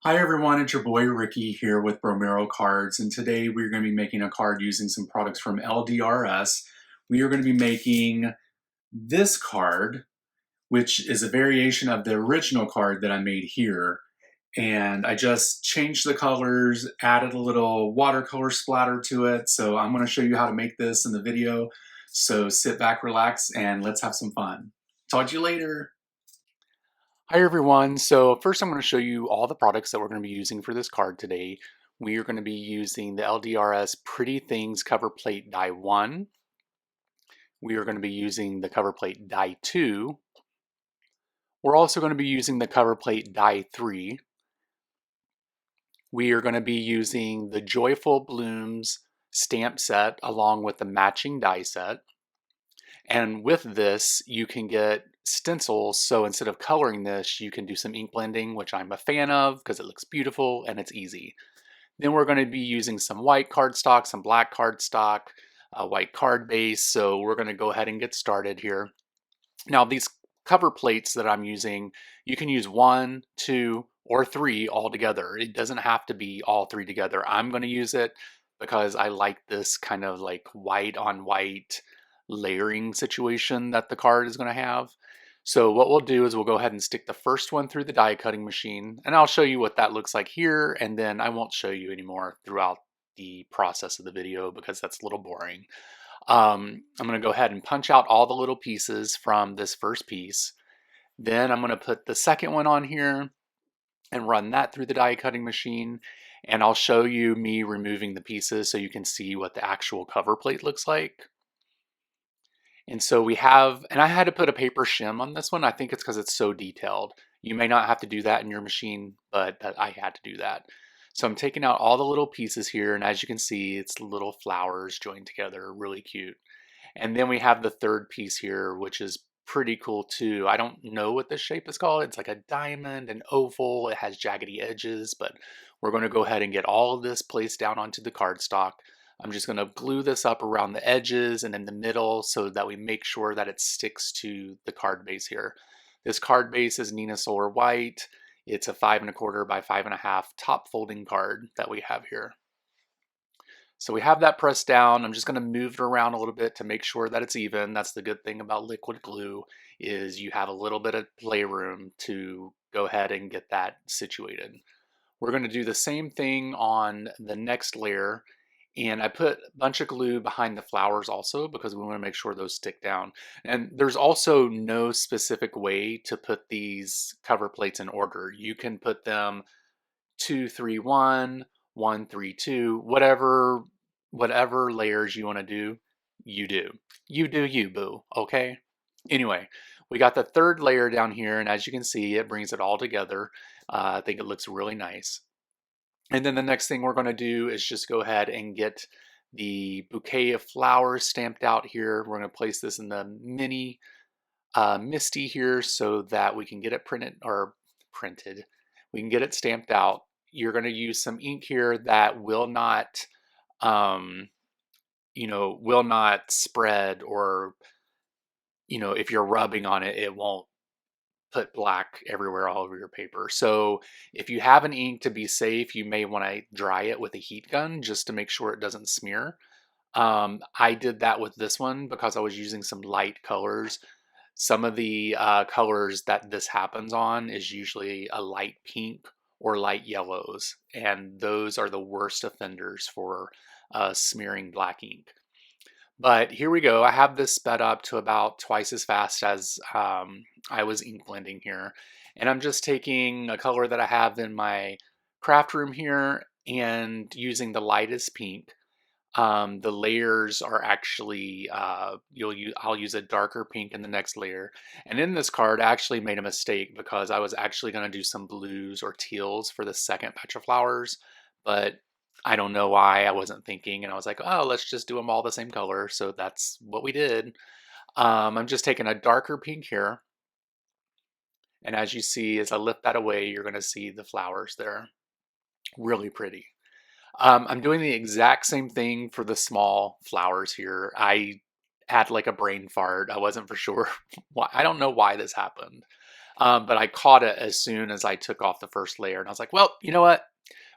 Hi everyone, it's your boy Ricky here with Bromero Cards, and today we're going to be making a card using some products from LDRS. We are going to be making this card, which is a variation of the original card that I made here. And I just changed the colors, added a little watercolor splatter to it. So I'm going to show you how to make this in the video. So sit back, relax, and let's have some fun. Talk to you later. Hi everyone. So first I'm going to show you all the products that we're going to be using for this card today. We are going to be using the LDRS Pretty Things Cover Plate Die 1. We are going to be using the cover plate Die 2. We're also going to be using the cover plate Die 3. We are going to be using the Joyful Blooms stamp set along with the matching die set. And with this, you can get stencils. So instead of coloring this, you can do some ink blending, which I'm a fan of because it looks beautiful and it's easy. Then we're going to be using some white cardstock, some black cardstock, a white card base. So we're going to go ahead and get started here. Now these cover plates that I'm using, you can use 1, 2, or 3 all together. It doesn't have to be all 3 together. I'm going to use it because I like this kind of like white on white layering situation that the card is going to have. So what we'll do is we'll go ahead and stick the first one through the die cutting machine, and I'll show you what that looks like here, and then I won't show you anymore throughout the process of the video because that's a little boring. I'm going to go ahead and punch out all the little pieces from this first piece. Then I'm going to put the second one on here and run that through the die cutting machine, and I'll show you me removing the pieces so you can see what the actual cover plate looks like. And so we have, and I had to put a paper shim on this one. I think it's because it's so detailed. You may not have to do that in your machine, but I had to do that. So I'm taking out all the little pieces here, and as you can see, it's little flowers joined together, really cute. And then we have the third piece here, which is pretty cool too. I don't know what this shape is called. It's like a diamond, an oval. It has jaggedy edges, but we're going to go ahead and get all of this placed down onto the cardstock. I'm just going to glue this up around the edges and in the middle so that we make sure that it sticks to the card base here. This card base is Nina Solar White. It's a 5 1/4 by 5 1/2 top folding card that we have here. So we have that pressed down. I'm just going to move it around a little bit to make sure that it's even. That's the good thing about liquid glue is you have a little bit of playroom to go ahead and get that situated. We're going to do the same thing on the next layer, and I put a bunch of glue behind the flowers also because we want to make sure those stick down. And there's also no specific way to put these cover plates in order. You can put them 2, 3, 1, 1, 3, 2, whatever layers you want to do, you do. You do you, boo, okay? Anyway, we got the third layer down here, and as you can see, it brings it all together. I think it looks really nice. And then the next thing we're going to do is just go ahead and get the bouquet of flowers stamped out here. We're going to place this in the mini Misty here so that we can get it printed. We can get it stamped out. You're going to use some ink here that will not, will not spread, or, if you're rubbing on it, it won't put black everywhere all over your paper. So if you have an ink, to be safe, you may want to dry it with a heat gun just to make sure it doesn't smear. I did that with this one because I was using some light colors. Some of the colors that this happens on is usually a light pink or light yellows, and those are the worst offenders for smearing black ink. But here we go. I have this sped up to about twice as fast as I was ink blending here. And I'm just taking a color that I have in my Craftroom here and using the lightest pink. The layers are actually, I'll use a darker pink in the next layer. And in this card, I actually made a mistake because I was actually going to do some blues or teals for the second batch of flowers, but I don't know why I wasn't thinking. And I was like, oh, let's just do them all the same color. So that's what we did. I'm just taking a darker pink here. And as you see, as I lift that away, you're going to see the flowers there. Really pretty. I'm doing the exact same thing for the small flowers here. I had like a brain fart. I wasn't for sure why. I don't know why this happened. But I caught it as soon as I took off the first layer, and I was like, well, you know what?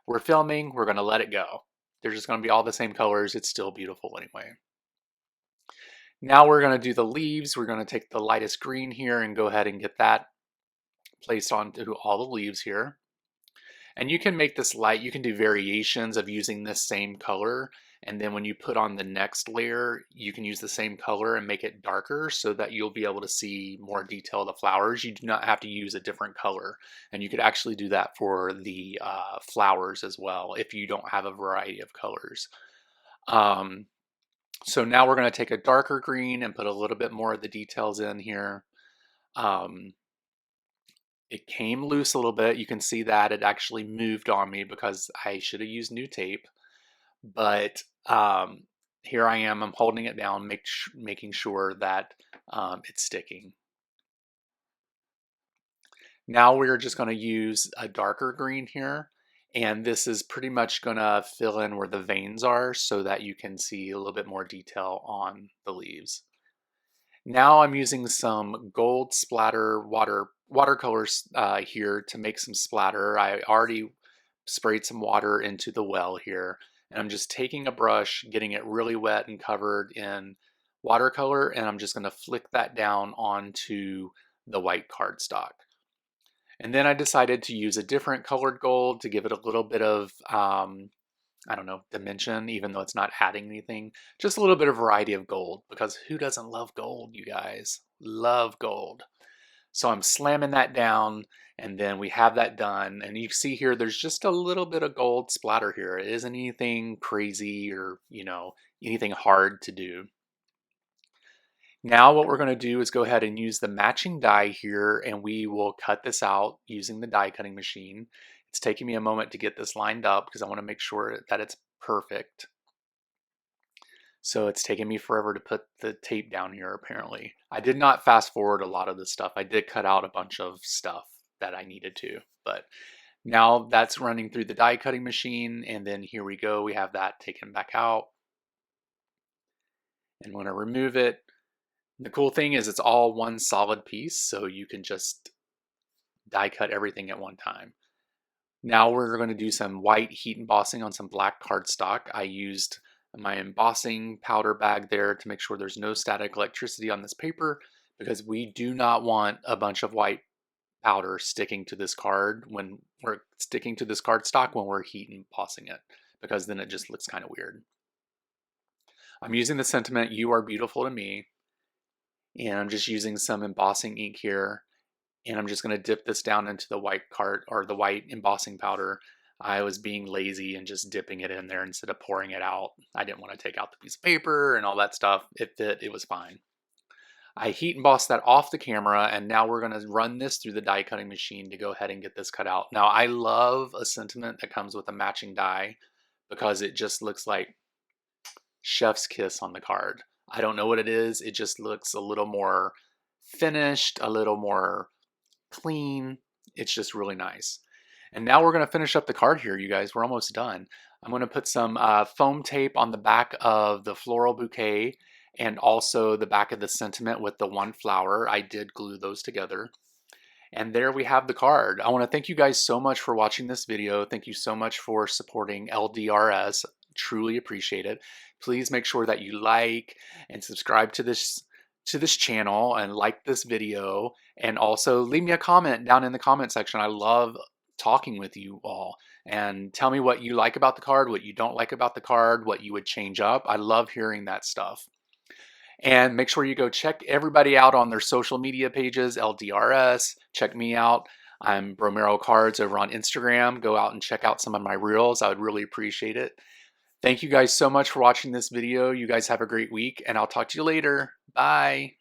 We're filming, we're gonna let it go. They're just gonna be all the same colors. It's still beautiful anyway. Now we're gonna do the leaves. We're gonna take the lightest green here and go ahead and get that placed onto all the leaves here. And you can make this light, you can do variations of using this same color. And then when you put on the next layer, you can use the same color and make it darker so that you'll be able to see more detail of the flowers. You do not have to use a different color. And you could actually do that for the flowers as well if you don't have a variety of colors. So now we're going to take a darker green and put a little bit more of the details in here. It came loose a little bit. You can see that it actually moved on me because I should have used new tape. But here I am, I'm holding it down, making sure that it's sticking. Now we're just going to use a darker green here. And this is pretty much going to fill in where the veins are so that you can see a little bit more detail on the leaves. Now I'm using some gold splatter watercolors here to make some splatter. I already sprayed some water into the well here, and I'm just taking a brush, getting it really wet and covered in watercolor, and I'm just going to flick that down onto the white cardstock. And then I decided to use a different colored gold to give it a little bit of I don't know, dimension, even though it's not adding anything. Just a little bit of variety of gold, because who doesn't love gold, you guys? Love gold. So I'm slamming that down, and then we have that done. And you see here, there's just a little bit of gold splatter here. It isn't anything crazy or, anything hard to do. Now what we're going to do is go ahead and use the matching die here, and we will cut this out using the die cutting machine. It's taking me a moment to get this lined up because I want to make sure that it's perfect. So it's taking me forever to put the tape down here apparently. I did not fast forward a lot of this stuff. I did cut out a bunch of stuff that I needed to, but now that's running through the die cutting machine, and then here we go. We have that taken back out. And when I remove it, the cool thing is it's all one solid piece, so you can just die cut everything at one time. Now we're going to do some white heat embossing on some black cardstock. I used my embossing powder bag there to make sure there's no static electricity on this paper, because we do not want a bunch of white powder sticking to this card when we're sticking to this cardstock when we're heat embossing it, because then it just looks kind of weird. I'm using the sentiment, "You are beautiful to me," and I'm just using some embossing ink here, and I'm just going to dip this down into the white card or the white embossing powder. I was being lazy and just dipping it in there instead of pouring it out. I didn't want to take out the piece of paper and all that stuff. It fit, it was fine. I heat embossed that off the camera, and now we're going to run this through the die cutting machine to go ahead and get this cut out. Now I love a sentiment that comes with a matching die because it just looks like chef's kiss on the card. I don't know what it is. It just looks a little more finished, a little more clean. It's just really nice. And now we're going to finish up the card here, you guys. We're almost done. I'm going to put some foam tape on the back of the floral bouquet and also the back of the sentiment with the one flower. I did glue those together. And there we have the card. I want to thank you guys so much for watching this video. Thank you so much for supporting LDRS. Truly appreciate it. Please make sure that you like and subscribe to this channel and like this video, and also leave me a comment down in the comment section. I love talking with you all, and tell me what you like about the card, what you don't like about the card, what you would change up. I love hearing that stuff. And make sure you go check everybody out on their social media pages, LDRS. Check me out. I'm Bromero Cards over on Instagram. Go out and check out some of my reels. I would really appreciate it. Thank you guys so much for watching this video. You guys have a great week, and I'll talk to you later. Bye.